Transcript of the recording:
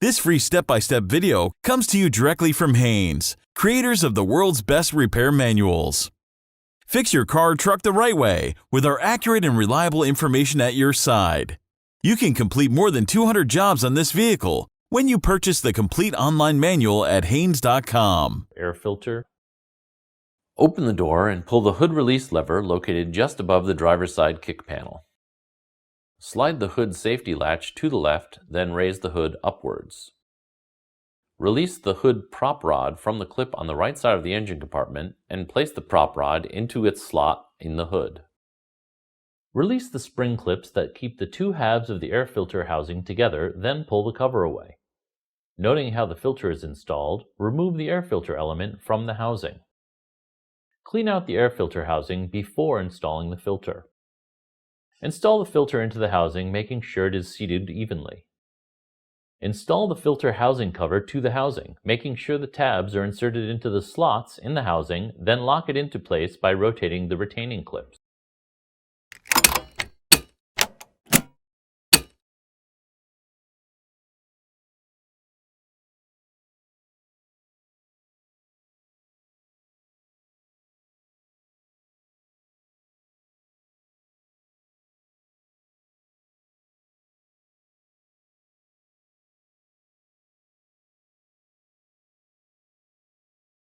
This free step-by-step video comes to you directly from Haynes, creators of the world's best repair manuals. Fix your car or truck the right way with our accurate and reliable information at your side. You can complete more than 200 jobs on this vehicle when you purchase the complete online manual at Haynes.com. Air filter. Open the door and pull the hood release lever located just above the driver's side kick panel. Slide the hood safety latch to the left, then raise the hood upwards. Release the hood prop rod from the clip on the right side of the engine compartment and place the prop rod into its slot in the hood. Release the spring clips that keep the two halves of the air filter housing together, then pull the cover away. Noting how the filter is installed, remove the air filter element from the housing. Clean out the air filter housing before installing the filter. Install the filter into the housing, making sure it is seated evenly. Install the filter housing cover to the housing, making sure the tabs are inserted into the slots in the housing, then lock it into place by rotating the retaining clips.